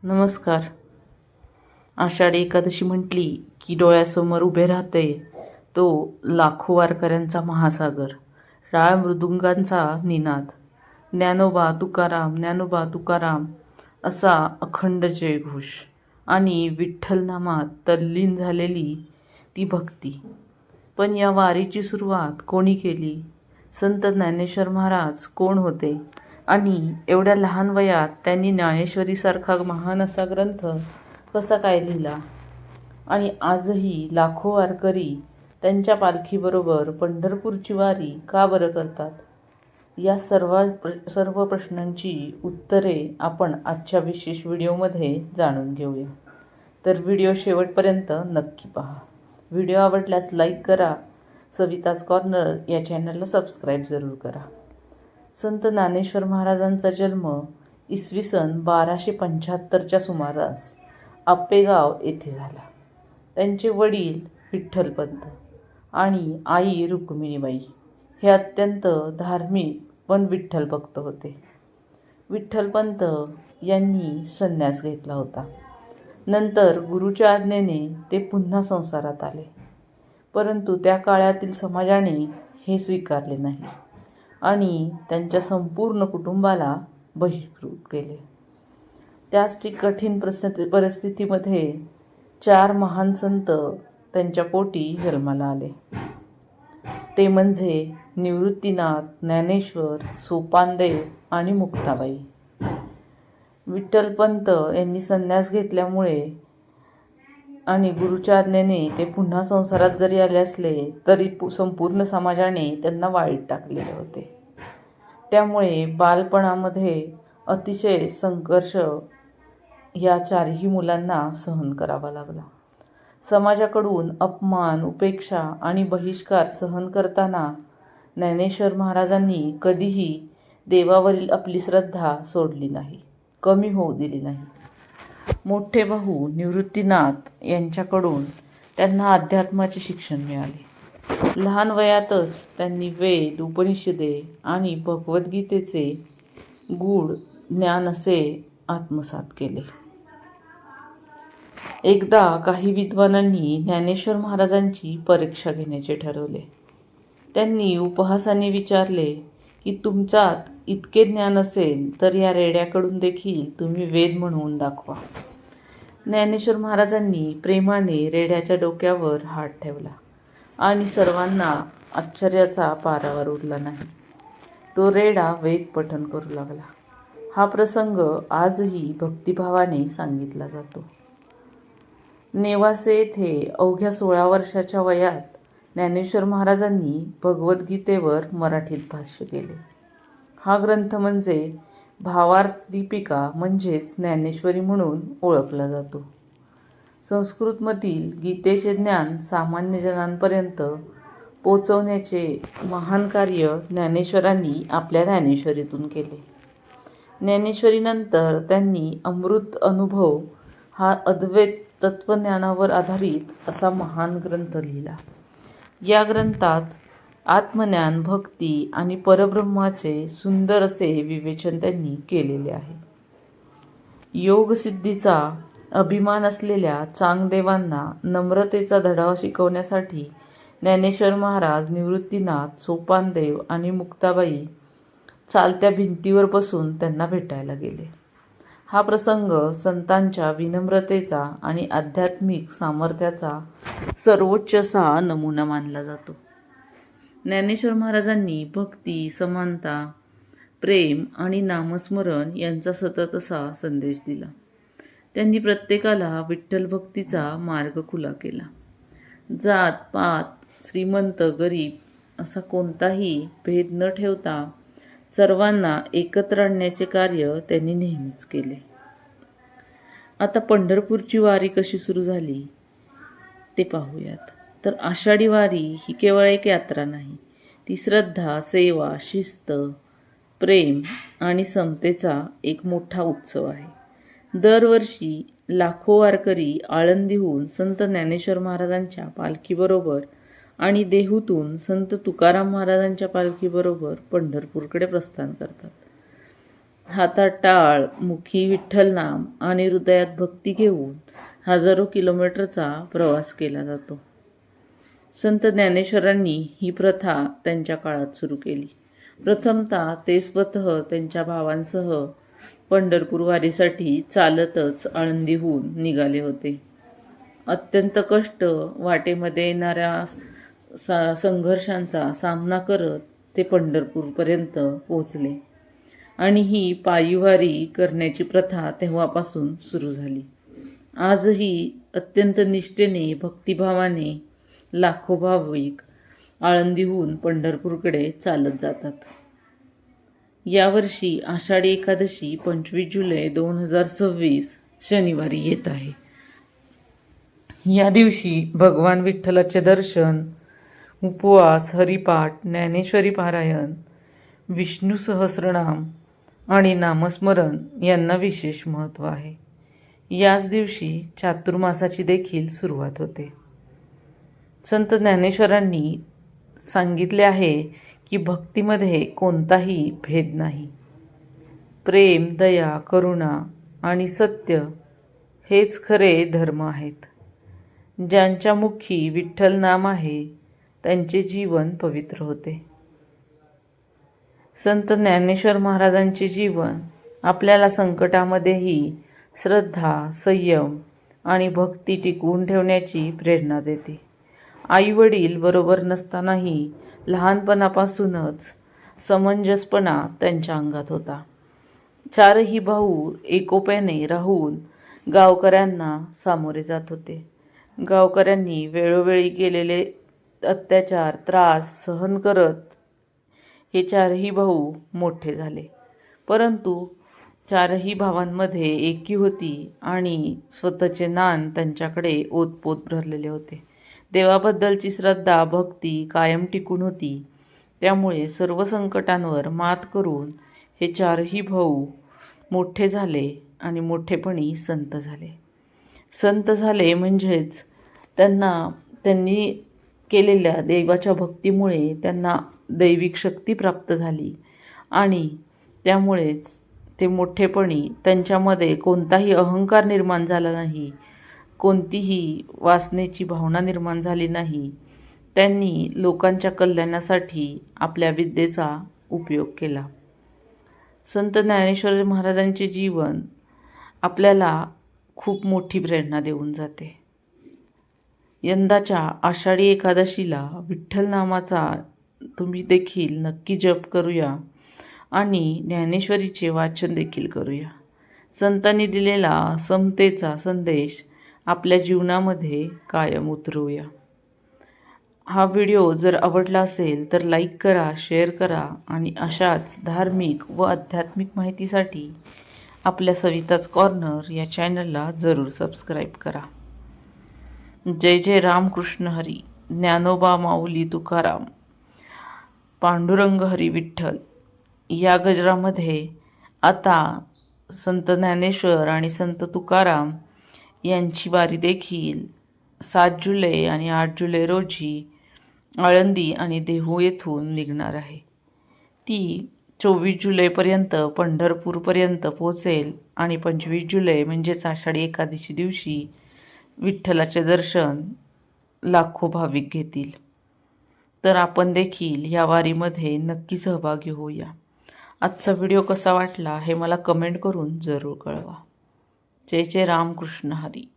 नमस्कार. आषाढी एकादशी म्हटली की डोळ्यासमोर उभे राहते तो लाखो वारकऱ्यांचा महासागर, टाळ मृदुंगांचा निनाद, ज्ञानोबा तुकाराम ज्ञानोबा तुकाराम असा अखंड जयघोष आणि विठ्ठलनामात तल्लीन झालेली ती भक्ती. पण या वारीची सुरुवात कोणी केली? संत ज्ञानेश्वर महाराज कोण होते आणि एवढ्या लहान वयात त्यांनी ज्ञानेश्वरीसारखा महान असा ग्रंथ कसा काय लिहिला? आणि आजही लाखो वारकरी त्यांच्या पालखीबरोबर पंढरपूरची वारी का बरं करतात? या सर्व प्रश्नांची उत्तरे आपण आजच्या विशेष व्हिडिओमध्ये जाणून घेऊया. तर व्हिडिओ शेवटपर्यंत नक्की पहा. व्हिडिओ आवडल्यास लाईक करा. सविताज कॉर्नर या चॅनलला सबस्क्राईब जरूर करा. संत ज्ञानेश्वर महाराजांचा जन्म इसवी सन 1275च्या सुमारास आपेगाव येथे झाला. त्यांचे वडील विठ्ठलपंत आणि आई रुक्मिणीबाई हे अत्यंत धार्मिक पण विठ्ठलभक्त होते. विठ्ठलपंत यांनी संन्यास घेतला होता. नंतर गुरुच्या आज्ञेने ते पुन्हा संसारात आले, परंतु त्या काळातील समाजाने हे स्वीकारले नाही आणि त्यांच्या संपूर्ण कुटुंबाला बहिष्कृत केले. त्याच कठीण परिस्थितीमध्ये 4 महान संत त्यांच्या पोटी जन्माला आले. ते म्हणजे निवृत्तीनाथ, ज्ञानेश्वर, सोपानदेव आणि मुक्ताबाई. विठ्ठलपंत यांनी संन्यास घेतल्यामुळे आणि गुरुच्या आज्ञेने ते पुन्हा संसारात जरी आले असले तरी संपूर्ण समाजाने त्यांना वाळीत टाकलेले होते. त्यामुळे बालपणामध्ये अतिशय संघर्ष या 4ही मुलांना सहन करावा लागला. समाजाकडून अपमान, उपेक्षा आणि बहिष्कार सहन करताना ज्ञानेश्वर महाराजांनी कधीही देवावरील आपली श्रद्धा सोडली नाही, कमी होऊ दिली नाही. मोठे भाऊ निवृत्तीनाथ यांच्याकडून त्यांना अध्यात्माचे शिक्षण मिळाले. लहान वयातच त्यांनी वेद, उपनिषदे आणि भगवद्गीतेचे गूढ ज्ञान असे आत्मसात केले. एकदा काही विद्वानांनी ज्ञानेश्वर महाराजांची परीक्षा घेण्याचे ठरवले. त्यांनी उपहासाने विचारले की तुमच्यात इतके ज्ञान असेल तर या रेड्याकडून देखील तुम्ही वेद म्हणवून दाखवा. ज्ञानेश्वर महाराजांनी प्रेमाने रेड्याच्या डोक्यावर हात ठेवला आणि सर्वांना आश्चर्याचा पारावर उरला नाही. तो रेडा वेद पठण करू लागला. हा प्रसंग आजही भक्तिभावाने सांगितला जातो. नेवासे येथे अवघ्या 16 वर्षाच्या वयात ज्ञानेश्वर महाराजांनी भगवद्गीतेवर मराठीत भाष्य केले. हा ग्रंथ म्हणजे भावार्थ दीपिका म्हणजेच ज्ञानेश्वरी म्हणून ओळखला जातो. संस्कृतमधील गीतेचे ज्ञान सामान्य जनांपर्यंत पोचवण्याचे महान कार्य ज्ञानेश्वरांनी आपल्या ज्ञानेश्वरीतून केले. ज्ञानेश्वरीनंतर त्यांनी अमृत अनुभव हा अद्वैत तत्त्वज्ञानावर आधारित असा महान ग्रंथ लिहिला. या ग्रंथात आत्मज्ञान, भक्ती आणि परब्रह्माचे सुंदर असे विवेचन त्यांनी केलेले आहे. योगसिद्धीचा अभिमान असलेल्या चांगदेवांना नम्रतेचा धडा शिकवण्यासाठी ज्ञानेश्वर महाराज, निवृत्तीनाथ, सोपानदेव आणि मुक्ताबाई चालत्या भिंतीवर बसून त्यांना भेटायला गेले. हा प्रसंग संतांच्या विनम्रतेचा आणि आध्यात्मिक सामर्थ्याचा सर्वोच्च असा नमुना मानला जातो. ज्ञानेश्वर महाराजांनी भक्ती, समानता, प्रेम आणि नामस्मरण यांचा सतत असा संदेश दिला. त्यांनी प्रत्येकाला विठ्ठल भक्तीचा मार्ग खुला केला. जात, पात, श्रीमंत, गरीब असा कोणताही भेद न ठेवता सर्वांना एकत्र आणण्याचे कार्य त्यांनी नेहमीच केले. आता पंढरपूरची वारी कशी सुरू झाली ते पाहूयात. तर आषाढी वारी ही केवळ एक यात्रा नाही, ती श्रद्धा, सेवा, शिस्त, प्रेम आणि समतेचा एक मोठा उत्सव आहे. दरवर्षी लाखो वारकरी आळंदीहून संत ज्ञानेश्वर महाराजांच्या पालखीबरोबर आणि देहूतून संत तुकाराम महाराजांच्या पालखीबरोबर पंढरपूरकडे प्रस्थान करतात. हातात टाळ, मुखी विठ्ठलनाम आणि हृदयात भक्ती घेऊन हजारो किलोमीटरचा प्रवास केला जातो. संत ज्ञानेश्वरांनी ही प्रथा त्यांच्या काळात सुरू केली. प्रथमतः ते स्वतः त्यांच्या भावांसह पंढरपूर वारीसाठी चालतच आळंदीहून निघाले होते. अत्यंत कष्ट, वाटेमध्ये येणाऱ्या संघर्षांचा सामना करत ते पंढरपूरपर्यंत पोहोचले आणि ही पायीवारी करण्याची प्रथा तेव्हापासून सुरू झाली. आजही अत्यंत निष्ठेने, भक्तिभावाने लाखो भाविक आळंदीहून पंढरपूरकडे चालत जातात. यावर्षी आषाढी एकादशी 25 जुलै 2026 शनिवारी येत आहे. या दिवशी भगवान विठ्ठलाचे दर्शन, उपवास, हरिपाठ, ज्ञानेश्वरी पारायण, विष्णू सहस्रनाम आणि नामस्मरण यांना विशेष महत्त्व आहे. याच दिवशी चातुर्मासाची देखील सुरुवात होते. संत ज्ञानेश्वरांनी सांगितले आहे की भक्तीमध्ये कोणताही भेद नाही. प्रेम, दया, करुणा आणि सत्य हेच खरे धर्म आहेत. ज्यांच्या मुखी विठ्ठल नाम आहे त्यांचे जीवन पवित्र होते. संत ज्ञानेश्वर महाराजांचे जीवन आपल्याला संकटामध्येही श्रद्धा, संयम आणि भक्ती टिकवून ठेवण्याची प्रेरणा देते. आई-वडील बरोबर नसतानाही लहानपणापासूनच समंजसपणा त्यांच्या अंगात होता. चारही भाऊ एकोप्याने राहून गावकऱ्यांना सामोरे जात होते. गावकऱ्यांनी वेळोवेळी केलेले अत्याचार, त्रास सहन करत हे चारही भाऊ मोठे झाले. परंतु चारही भावांमध्ये एकी होती आणि स्वतःचे नान त्यांच्याकडे ओतपोत भरलेले होते. देवाबद्दलची श्रद्धा, भक्ती कायम टिकून होती. त्यामुळे सर्व संकटांवर मात करून हे चारही भाऊ मोठे झाले आणि मोठेपणी संत झाले. संत झाले म्हणजेच त्यांनी केलेल्या देवाच्या भक्तीमुळे त्यांना दैविक शक्ती प्राप्त झाली आणि त्यामुळेच ते मोठेपणी त्यांच्यामध्ये कोणताही अहंकार निर्माण झाला नाही, कोणतीही वासनेची भावना निर्माण झाली नाही. त्यांनी लोकांच्या कल्याणासाठी आपल्या विद्येचा उपयोग केला. संत ज्ञानेश्वर महाराजांचे जीवन आपल्याला खूप मोठी प्रेरणा देऊन जाते. यंदाच्या आषाढी एकादशीला विठ्ठल नामाचा तुम्ही देखील नक्की जप करूया आणि ज्ञानेश्वरीचे वाचन देखील करूया. संतांनी दिलेला समतेचा संदेश आपल्या जीवनामध्ये कायम उतरवूया. हा व्हिडिओ जर आवडला असेल तर लाईक करा, शेअर करा आणि अशाच धार्मिक व आध्यात्मिक माहितीसाठी आपल्या सविताच कॉर्नर या चॅनलला जरूर सबस्क्राईब करा. जय जय रामकृष्ण हरी, ज्ञानोबा माऊली तुकाराम, पांडुरंग हरी विठ्ठल या गजरामध्ये आता संत ज्ञानेश्वर आणि संत तुकाराम यांची वारी देखील 7 जुलै आणि 8 जुलै रोजी आळंदी आणि देहू येथून निघणार आहे. ती 24 जुलैपर्यंत पंढरपूरपर्यंत पोहोचेल आणि 25 जुलै म्हणजेच आषाढी एकादशी दिवशी विठ्ठलाचे दर्शन लाखो भाविक घेतील. तर आपण देखील या वारीमध्ये नक्की सहभागी होऊया. आजचा व्हिडिओ कसा वाटला हे मला कमेंट करून जरूर कळवा. जय जय रामकृष्ण हरी.